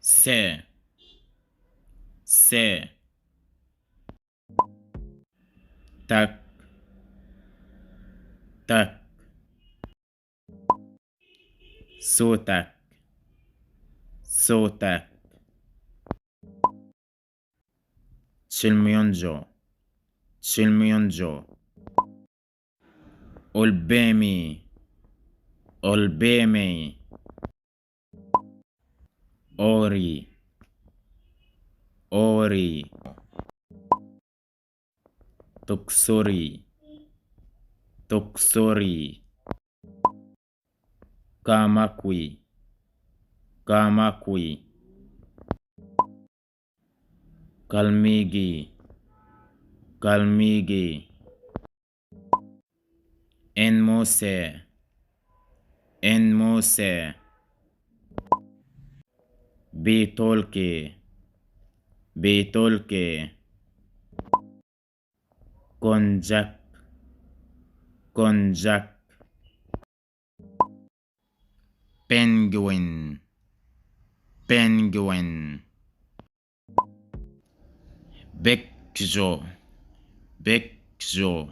سه سه تك تك صوتك صوتك تشلميونجو تشلميونجو قلبامي قلبامي أوري أوري تكسري تكسري كاماكوي كاماكوي كالميجي كالميجي إنموسي إنموسي بيتولكي بيتولكي كونجاك كونجاك بنجوين بنجوين بيكجو بيكجو